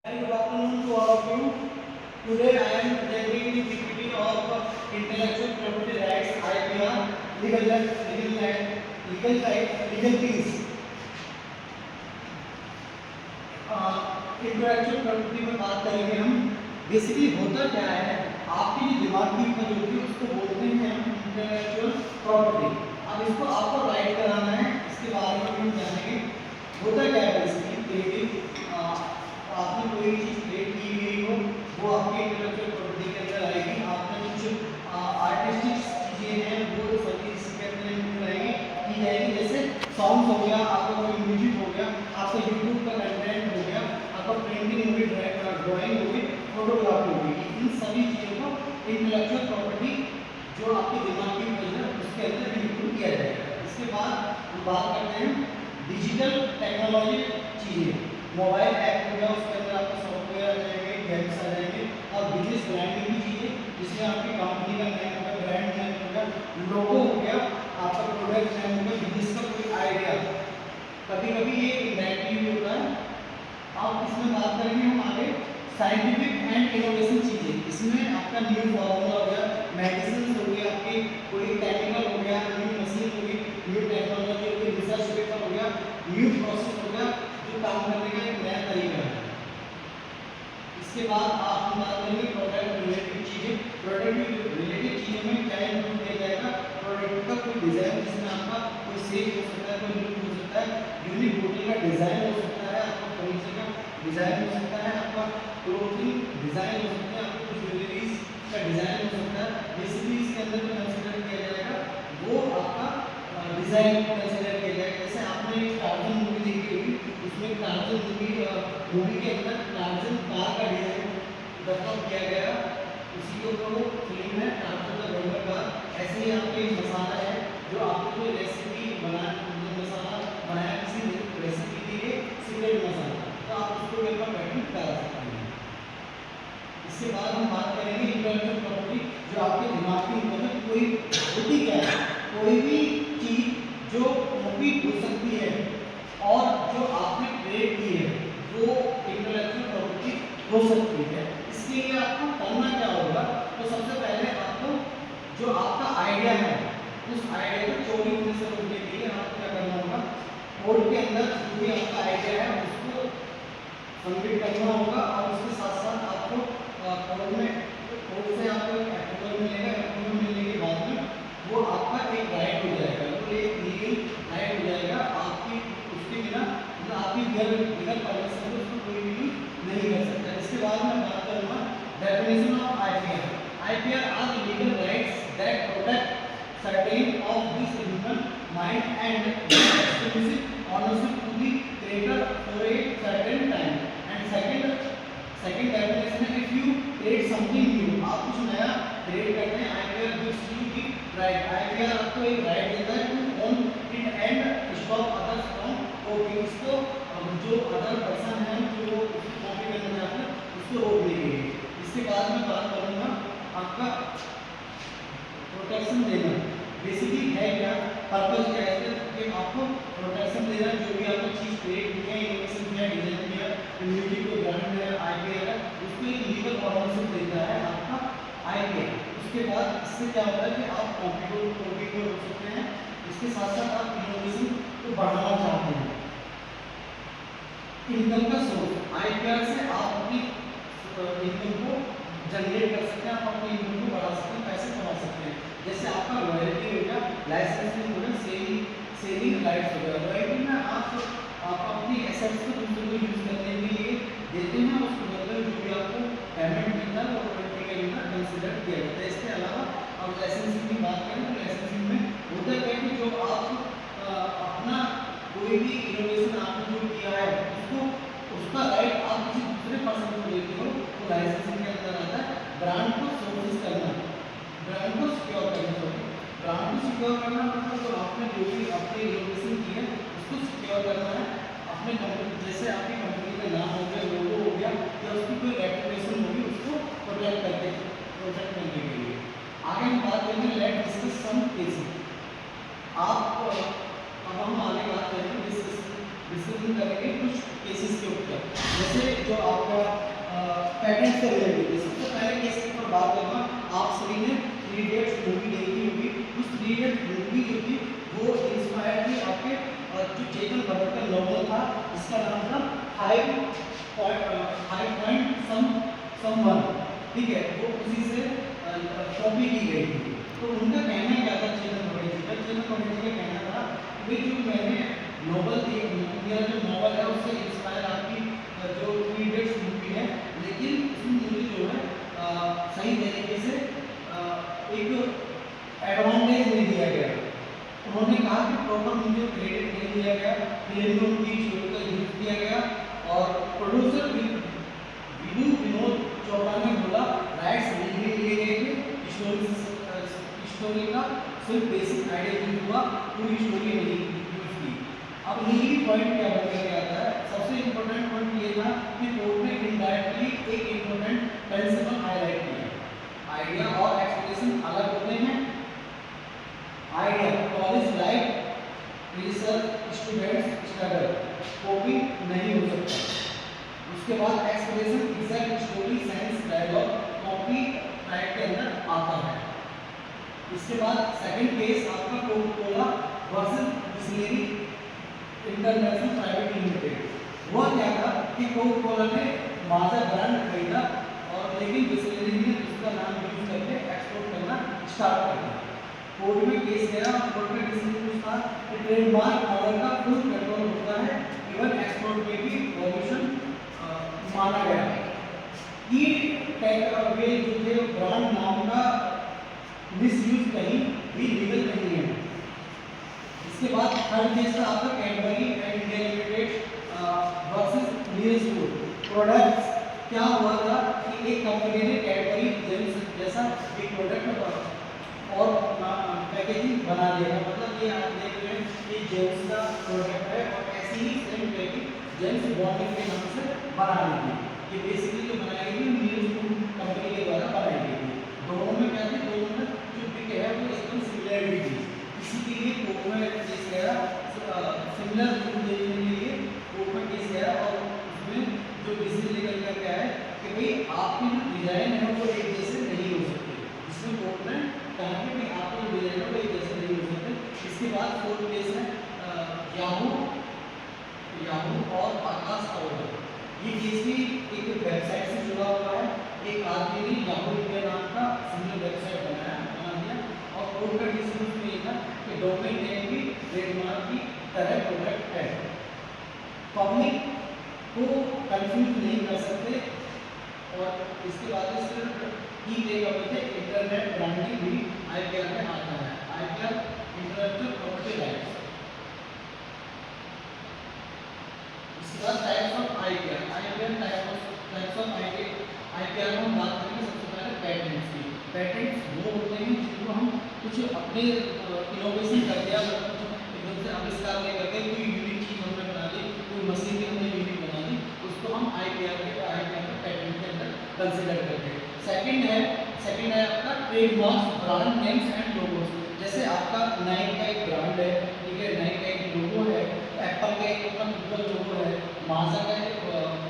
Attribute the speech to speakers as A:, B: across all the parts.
A: Good afternoon to all of you. Today I am presenting the PPT of Intellectual Property Rights (IPR) legal things. Intellectual property में बात करेंगे हम। Basically होता क्या है, आपकी जो दिमाग की उपज होती है उसको बोलते हैं हम इंटेलेक्चुअल प्रॉपर्टी। अब इसको आपको राइट कराना है, इसके बारे में हम जानेंगे। होता क्या है बेसिकली, आपने कोई चीज क्रिएट की गई हो वो आपके इंटेलेक्चुअल प्रॉपर्टी के अंदर आएगी। आपने कुछ आर्टिस्टिक चीजें हैं वो सभी इसके अंदर की जाएगी। जैसे सॉन्ग हो गया, आपका कोई म्यूजिक हो गया, आपका यूट्यूब का कंटेंट हो गया, आपका पेंटिंग हो गई, ड्राइंग हो गई, फोटोग्राफी हो गई। इन सभी चीज़ों को इंटेलेक्चुअल प्रॉपर्टी जो आपके दिमाग की उपज है उसके अंदर इंक्लूड किया जाएगा। इसके बाद हम बात करते हैं डिजिटल टेक्नोलॉजी चीज़ें। मोबाइल ऐप हो गया, उसके अंदर आपके सॉफ्टवेयर आ जाएंगे, गेम्स आ जाएंगे, और बिजनेस ब्रांडिंग की चीज़ें जिसमें आपकी कंपनी का नेम होगा, ब्रांड नेम होगा, लोगो हो गया, आपका प्रोडक्ट नेम होगा, बिजनेस का कोई आइडिया। कभी कभी ये इनडायरेक्टली भी होता है। अब इसमें बात करेंगे हम आगे साइंटिफिक एंड इनोवेशन चीज़ें। इसमें आपका न्यू फॉर्मूला हो गया, मेडिसिन हो गया, आपकी कोई केमिकल हो गया, न्यू मशीन हो गई, न्यू टेक्नोलॉजी हो गई, रिसर्च पेपर हो गया, न्यू प्रोसेस हो गया, जो काम करने का एक नया तरीका है। इसके बाद हम बात करेंगे प्रोडक्ट रिलेटेड चीज़ें। प्रोडक्ट रिलेटेड चीज़ों में क्या इंक्लूड किया जाएगा, प्रोडक्ट का कोई डिज़ाइन जिसमें आपका कोई सेल हो सकता है, कोई लुक हो सकता है, यूनिक बोतल का डिज़ाइन हो सकता है, आपका फर्नीचर का डिज़ाइन हो सकता है, आपका क्लोथिंग डिज़ाइन हो सकता है, आपको ज्वेलरीज का डिज़ाइन हो सकता है। बेसिकली इसके अंदर जो कंसिडर किया जाएगा वो आपका डिज़ाइन कंसिडर किया जाएगा। जैसे आपने टार्जन मूवी देखी होगी, उसमें टार्जन मूवी के अंदर टार्जन कार का डिज़ाइन डेवलप किया गया, उसी के ऊपर वो फिल्म है टार्जन द वंडर कार। ऐसे ही आपके मसाला है, जो आपको कोई रेसिपी मसाला बनाया किसी रेसिपी के लिए सीक्रेट मसाला, तो आप उसको पेपर पेटेंट करा सकते हैं। इसके बाद हम बात करेंगे इंटेलेक्चुअल प्रॉपर्टी जो आपके दिमाग की मतलब कोई होती क्या है, कोई भी चीज जो कॉपी हो सकती है और जो आपने क्रिएट की है वो इंटेलेक्चुअल प्रॉपर्टी हो सकती है। इसके लिए आपको करना क्या होगा, तो सबसे पहले आपको जो आपका आइडिया है उस आइडिया को चोरी होने से रोकने के लिए आपको क्या करना होगा, कोड के अंदर जो भी आपका आइडिया है उसको सबमिट करना होगा। और उसके साथ साथ आपको कोड से आपको अप्रूवल मिलेगा। अप्रूवल मिलने के बाद में वो आपका एक राइट हो जाएगा, वो एक लीगल राइट हो जाएगा। आपकी उसके बिना मतलब आपकी लीगल परमिशन से उसको कोई भी नहीं कर सकता। इसके बाद मैं बात करूँगा definition of IPR. IPR are legal rights that protect certain of this human mind and exclusive ownership to the creator for a certain time. And second definition है, if you create something new, आप कुछ नया create करते हैं, IPR gives you the right. IPR आपको एक right देता है to own it and stop others from copying. इसको जो other person है जो copy करना चाहते हैं उसको रोकने के लिए। इसके बाद मैं बात करूँगा आपका प्रोटेक्शन देना। बेसिकली है क्या, पर्पस क्या है कि आपको प्रोटेक्शन देना, जो भी आपने चीज क्रिएट की है, इनोवेशन किया, डिजाइन किया, म्यूजिक को ब्रांड है, आईपीआर है, उसको एक लीगल ऑनरशिप देता है आपका आईपीआर। उसके बाद इससे क्या होता है कि आप कॉपी को रोक सकते हैं। इसके साथ साथ आप इनोवेशन को बढ़ाना चाहते हैं। इनकम का सोर्स, आईपीआर से आप अपनी इनकम को जनरेट कर सकते हैं, आप अपनी इनकम को बढ़ा सकते हैं, पैसे कमा सकते हैं। जैसे आपका रॉयल्टी हो गया, लाइसेंसिंग हो गया, सेलिंग राइट्स हो गया। रॉयल्टी में आप अपनी एसेट्स को दूसरे को यूज करने के लिए देते हैं, उसके बदले जो भी आपको पेमेंट मिलता है वो रॉयल्टी के लिए कंसिडर किया जाता है। इसके अलावा अब लाइसेंसिंग की बात करें तो लाइसेंसिंग में होता है कि जो आप अपना कोई भी इनोवेशन आपने जो किया है उसका राइट आप किसी दूसरे पर्सन को देते हो, तो लाइसेंसिंग के अंदर आता है। ब्रांड को सोर्सेस करना, ब्रांड को सिक्योर करना, ब्रांड को सिक्योर करना मतलब तो आपने जो भी अपने इनोवेशन की है उसको सिक्योर करना है। अपने कंपनी जैसे आपकी कंपनी का नाम हो गया, लोगो हो गया, या उसकी कोई रेपुटेशन होगी उसको प्रोटेक्ट करने के लिए। आगे हम बात करेंगे लेट डिस्कस सम केसेस। अब हम आगे बात करेंगे डिस्कशन करेंगे कुछ केसेस के ऊपर। जैसे जो आपका पेटेंट से रिलेटेड सबसे पहले केस के ऊपर बात करूंगा। आप सभी ने थ्री इडियट्स मूवी देखी होगी। उस थ्री इडियट्स मूवी जो थी वो इंस्पायर्ड थी आपके जो चेतन भगत का नॉवल था जिसका नाम था 5 सम वन, ठीक है, वो उसी से कॉपी की गई थी। तो उनका कहना क्या था चेतन भगत जी का? चेतन भगत जी का कहना था कि जो मैंने नॉवल थी, मेरा जो नॉवल है उससे इंस्पायर आपकी जो थ्री इडियट्स मूवी है, लेकिन उसमें मुझे जो है सही तरीके से एक एडवांटेज नहीं दिया गया। उन्होंने कहा कि प्रॉपर मुझे क्रेडिट नहीं दिया गया, फिल्म में उनकी स्टोरी का यूज किया गया। और प्रोड्यूसर विनोद चोपड़ा ने बोला राइट्स नहीं लिए गए थे, स्टोरी का सिर्फ बेसिक आइडिया यूज हुआ, पूरी स्टोरी नहीं यूज की। अब यही पॉइंट क्या बन के आता है? सबसे इम्पोर्टेंट पॉइंट ये था कि कोर्ट ने इनडायरेक्टली एक इम्पोर्टेंट प्रिंसिपल हाईलाइट किया, आइडिया और एक्सप्रेशन अलग होते हैं। Idea college life research students struggle copy नहीं हो सकता। उसके बाद expression exact story sense dialogue copyright के अंदर आता है। इसके बाद सेकंड केस आपका Coca Cola versus Bisleri international private limited. वो क्या था कि कोका कोला ने माजा ब्रांड खरीदा और लेकिन बिसलेरी ने उसका नाम यूज करके एक्सपोर्ट करना स्टार्ट कर दिया। कोर्ट में केस गया, कोर्ट में डिसीजन था कि ट्रेडमार्क ऑर्डर का फुल कंट्रोल होता है, इवन एक्सपोर्ट में भी वॉल्यूशन माना गया। ये वे जो थे ब्रांड नाम का मिसयूज कहीं भी लीगल नहीं है। इसके बाद थर्ड केस था आपका Cadbury and India limited versus Neeraj food products. क्या हुआ था कि एक कंपनी ने कैडबरी जेम्स जैसा एक प्रोडक्ट और पैकेजिंग बना दिया, मतलब ये आप देख रहे हैं कि जेम्स का प्रोडक्ट है और ऐसी ही सेम पैकेजिंग जेम्स बॉन्ड के नाम से बना दी थी। ये बेसिकली जो बनाई गई थी नीरज फूड कंपनी के द्वारा बनाई गई थी। दोनों में क्या थी? दोनों में जो पिक है वो एकदम सिमिलरिटी थी। इसी के लिए कोर्ट में केस गया, सिमिलर फूड देखने के लिए कोर्ट में केस गया और उसमें जो डिसीजन निकल कर क्या है कि भाई आपकी जो डिजाइन है वो एक जैसे नहीं हो सकती। इसमें कोर्ट ने कहा कि आपकी जो डिजाइन है वो एक जैसे नहीं हो सकते। इसके बाद फोर्थ केस है याहू और आकाश पाउडर। ये केस भी एक वेबसाइट से जुड़ा हुआ है। एक आदमी ने याहू इंडिया नाम का सिंगल वेबसाइट बना दिया और कोर्ट का डिसीजन में ये था कि डोमेन नेम भी ट्रेडमार्क की तरह प्रोडक्ट है, पब्लिक को कंफ्यूज नहीं कर सकते। और इसके बाद की इंटरनेट ब्रांडिंग भी आईपीआर में आता है, आईपीआर इंटेलेक्चुअल प्रॉपर्टी राइट्स। इसके बाद types of IPR types of IPR में हम बात करेंगे सबसे पहले पेटेंट्स की। पेटेंट्स वो होते हैं जिनको हम कुछ अपने इनोवेशन कर दिया, एकदम से आविष्कार ले करके कोई यूनिक चीज़ हमने बना दी, कोई मशीन की हमने यूनिक बना दी, उसको हम आईपीआर में पेटेंट के अंदर कंसिडर करते हैं। सेकंड है आपका trademarks, brand names and logos. जैसे आपका नाइक का एक ब्रांड है, ठीक है, नाइक का एक लोगो है, एप्पल का एक अपना गूगल लोगो है, माजा का एक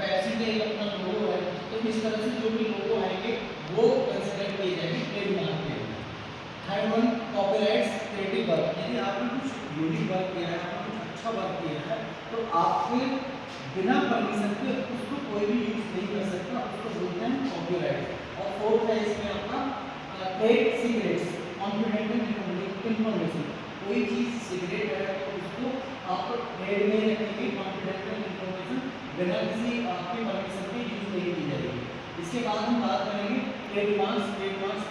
A: पेप्सी का एक अपना लोगो है। तो इस तरह से जो भी लोगो आएंगे वो कंसिडर किए जाएंगे ट्रेडमार्क के। Third one copyrights, creative work. यदि आपने कुछ यूनिक वर्क किया है, आपने कुछ अच्छा वर्क किया है, तो आपके बिना परमिशन के उसको कोई भी यूज नहीं कर सकता, उसको बोलते हैं कॉपीराइट। और फोर्थ है इसमें आपका ट्रेड सीक्रेट्स, कॉन्फिडेंशियल इन्फॉर्मेशन। कोई चीज़ सीक्रेट है तो उसको आप ट्रेड में रखेंगे, कॉन्फिडेंशियल इन्फॉर्मेशन बिना किसी आपके परमिशन के यूज नहीं की जाएगी। इसके बाद हम बात करेंगे ट्रेडमार्क्स।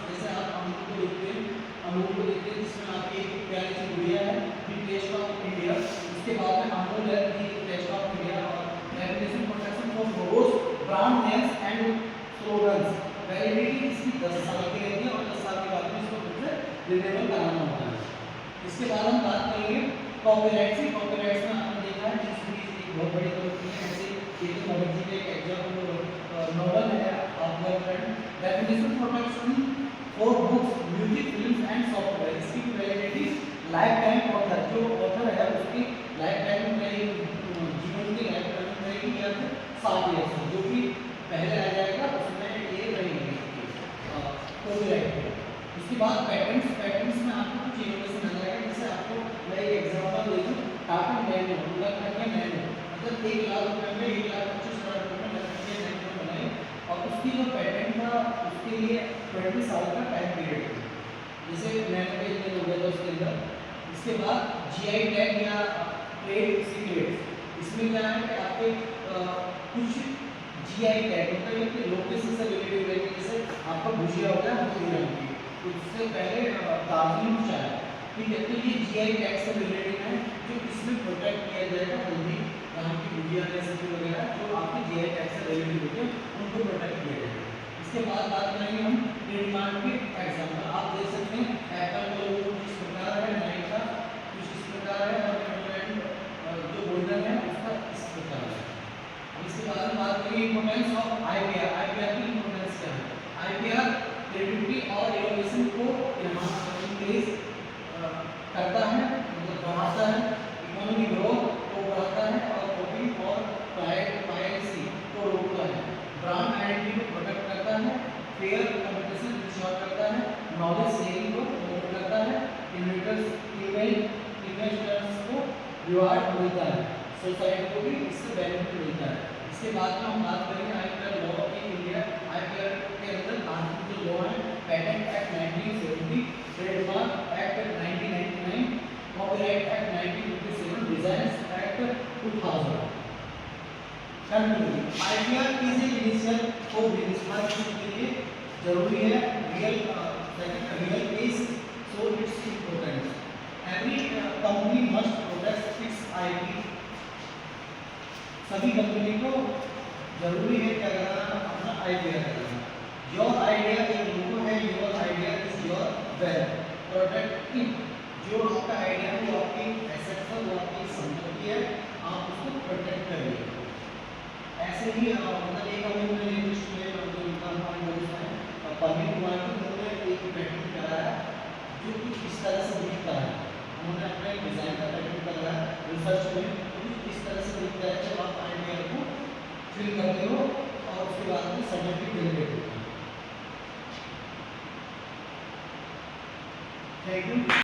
A: जैसे आप अमूल को देखते हैं जिसमें आपकी एक प्यारी सी गुड़िया है, दी टेस्ट ऑफ इंडिया। इसके बाद में अमूल है, दी टेस्ट ऑफ इंडिया। और reputation protection for logos, brand names and slogans. Validity इसकी 10 साल की रहती है और 10 साल के बाद में इसको फिर से रिन्यूअल कराना होता है। इसके बाद हम बात करेंगे कॉपीराइट्स की। कॉपीराइट्स में आपने देखा है जिसकी एक बहुत बड़ी कंपनी है, जैसे चेतन भगत जी का एक एग्जाम्पल नॉवल है आपका friend. Reputation protection for books, music, films and software. इसकी वैलिडिटी लाइफ टाइम ऑथर, जो ऑथर है उसकी लाइफ टाइम में जीवन की लाइफ टाइम रहेगी या फिर 7 ईयर्स, जो कि पहले आ जाएगा उसके लिए 20 साल का टाइम पीरियड है, जैसे नैनो पेज में हो गया था उसके अंदर। इसके बाद जीआई टैग या ट्रेड सीक्रेट्स, इसमें क्या है कि आपके कुछ जीआई टैग मतलब कि लोकेशन से रिलेटेड रहेंगे, जैसे आपका भुजिया हो गया हल्दी रंग की, उससे पहले दार्जिलिंग चाय, ठीक है, तो ये जीआई टैग से रिलेटेड है जो इसमें प्रोटेक्ट किया जाएगा। हल्दी यहाँ की भुजिया रेसिपी वगैरह जो आपके जीआई टैग से रिलेटेड होते हैं उनको प्रोटेक्ट किया जाएगा। इसके बाद बात करेंगे हम ट्रेडमार्क के एग्जाम्पल। आप देख सकते हैं एप्पल का लोगो कुछ इस प्रकार है, नाइक का कुछ इस प्रकार है, और जो गोल्डन है उसका इस प्रकार है। इसके बाद हम बात करेंगे इंपोर्टेंस ऑफ आईपीआर। आईपीआर की इंपोर्टेंस क्या है? आईपीआर क्रेडिबिलिटी और इनोवेशन को इंक्रीज करता है, मतलब बढ़ाता है, इकोनॉमिक ग्रोथ को बढ़ाता है और कॉपिंग और प्राइवेसी को रोकता है, ब्रांड आइडेंटिटी को प्रोटेक्ट करता है, फेयर कंपटीशन इंश्योर करता है, नॉलेज शेयरिंग को प्रमोट करता है, इन्वेस्टर्स को रिवार्ड मिलता है, सोसाइटी को भी इससे बेनिफिट मिलता है। इसके बाद में हम बात करेंगे IPR law in India. IPR के अंदर भारत जो लॉ है, patent act 1970, trademark act 1999, copyright act 1957, design act 2000। IPR किसी इनिशियल को रजिस्टर करने के लिए जरूरी है real case, so it's important. Every company must protect it's IP. सभी कंपनी को जरूरी है क्या करना, अपना आईपीआर करना। योर आइडिया एक लोगो है, your idea is your wealth, protect it. जो आपका आइडिया है वो आपकी एसेट है, वो आपकी संपत्ति है, आप उसको प्रोटेक्ट करिए। ऐसे ही मतलब एक हमने लिस्ट में जो इनकम पॉइंट है परमिट कुमार को उन्होंने एक पेटेंट कराया जो कुछ इस तरह से दिखता है। उन्होंने अपने डिजाइन का पेटेंट कराया रिसर्च में, तो कुछ इस तरह से दिखता है जब आप आइडिया को फिल करते हो और उसके बाद में सर्टिफिकेट जनरेट होता है। Thank you.